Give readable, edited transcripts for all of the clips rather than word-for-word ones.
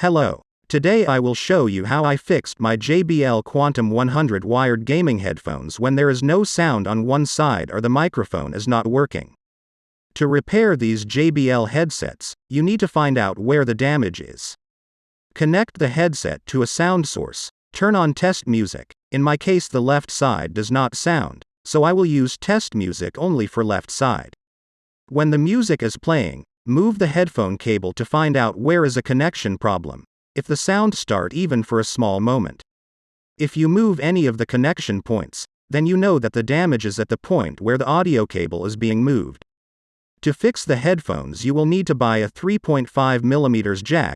Hello. Today I will show you how I fixed my JBL Quantum 100 wired gaming headphones when there is no sound on one side or the microphone is not working. To repair these JBL headsets, you need to find out where the damage is. Connect the headset to a sound source, turn on test music. In my case the left side does not sound, so I will use test music only for left side. When the music is playing, move the headphone cable to find out where is a connection problem, if the sound start even for a small moment. If you move any of the connection points, then you know that the damage is at the point where the audio cable is being moved. To fix the headphones you will need to buy a 3.5mm jack.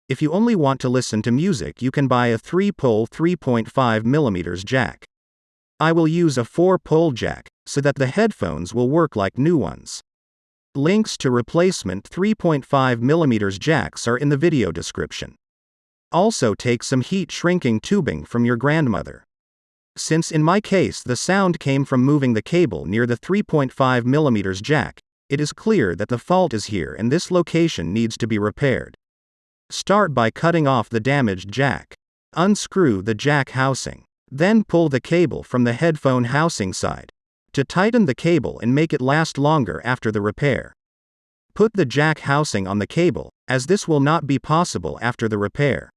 If you only want to listen to music you can buy a 3-pole 3.5mm jack. I will use a 4-pole jack, so that the headphones will work like new ones. Links to replacement 3.5mm jacks are in the video description. Also take some heat shrinking tubing from your grandmother. Since in my case the sound came from moving the cable near the 3.5mm jack, it is clear that the fault is here and this location needs to be repaired. Start by cutting off the damaged jack. Unscrew the jack housing. Then pull the cable from the headphone housing side. To tighten the cable and make it last longer after the repair, put the jack housing on the cable, as this will not be possible after the repair.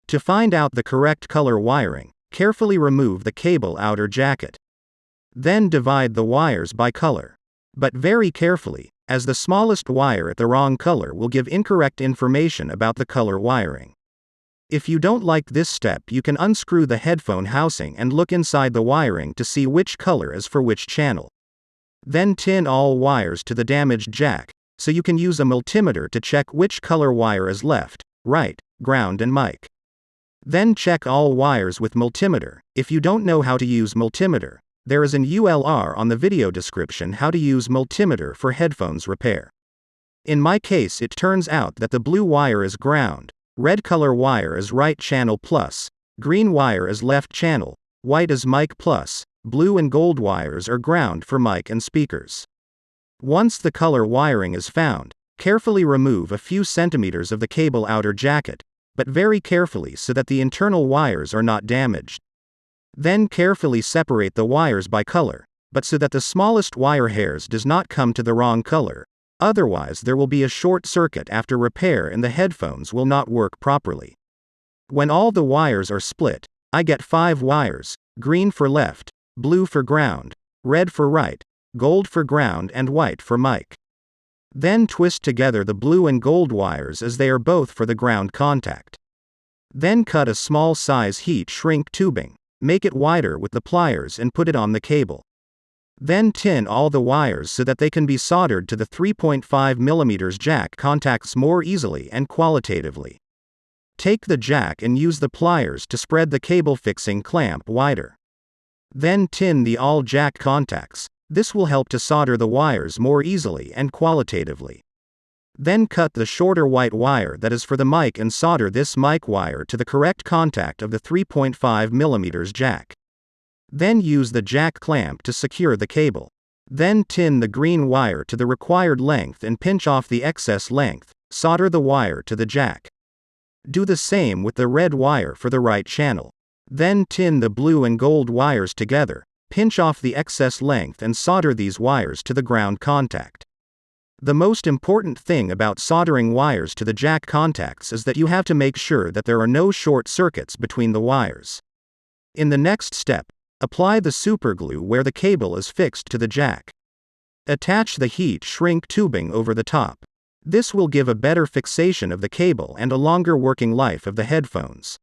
To find out the correct color wiring, carefully remove the cable outer jacket. Then divide the wires by color. But very carefully, as the smallest wire at the wrong color will give incorrect information about the color wiring. If you don't like this step you can unscrew the headphone housing and look inside the wiring to see which color is for which channel. Then tin all wires to the damaged jack, so you can use a multimeter to check which color wire is left, right, ground and mic. Then check all wires with multimeter. If you don't know how to use multimeter, there is an URL on the video description how to use multimeter for headphones repair. In my case it turns out that the blue wire is ground. Red color wire is right channel plus, green wire is left channel, white is mic plus, blue and gold wires are ground for mic and speakers. Once the color wiring is found, carefully remove a few centimeters of the cable outer jacket, but very carefully so that the internal wires are not damaged. Then carefully separate the wires by color, but so that the smallest wire hairs does not come to the wrong color. Otherwise there will be a short circuit after repair and the headphones will not work properly. When all the wires are split, I get 5 wires, green for left, blue for ground, red for right, gold for ground and white for mic. Then twist together the blue and gold wires as they are both for the ground contact. Then cut a small size heat shrink tubing, make it wider with the pliers and put it on the cable. Then tin all the wires so that they can be soldered to the 3.5mm jack contacts more easily and qualitatively. Take the jack and use the pliers to spread the cable fixing clamp wider. Then tin the all jack contacts. This will help to solder the wires more easily and qualitatively. Then cut the shorter white wire that is for the mic and solder this mic wire to the correct contact of the 3.5mm jack. Then use the jack clamp to secure the cable. Then tin the green wire to the required length and pinch off the excess length, solder the wire to the jack. Do the same with the red wire for the right channel. Then tin the blue and gold wires together, pinch off the excess length and solder these wires to the ground contact. The most important thing about soldering wires to the jack contacts is that you have to make sure that there are no short circuits between the wires. In the next step, apply the superglue where the cable is fixed to the jack. Attach the heat shrink tubing over the top. This will give a better fixation of the cable and a longer working life of the headphones.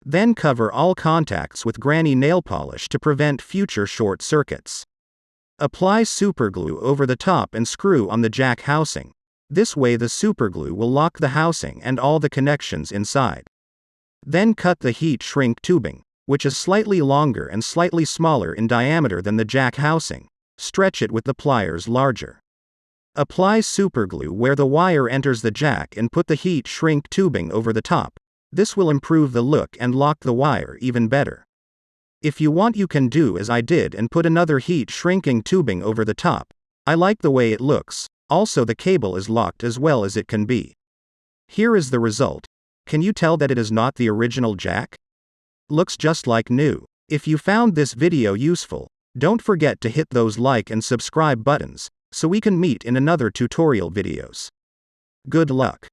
Then cover all contacts with granny nail polish to prevent future short circuits. Apply superglue over the top and screw on the jack housing. This way the superglue will lock the housing and all the connections inside. Then cut the heat shrink tubing, which is slightly longer and slightly smaller in diameter than the jack housing. Stretch it with the pliers larger. Apply superglue where the wire enters the jack and put the heat shrink tubing over the top. This will improve the look and lock the wire even better. If you want you can do as I did and put another heat shrinking tubing over the top. I like the way it looks. Also the cable is locked as well as it can be. Here is the result. Can you tell that it is not the original jack? Looks just like new. If you found this video useful, don't forget to hit those like and subscribe buttons, so we can meet in another tutorial videos. Good luck.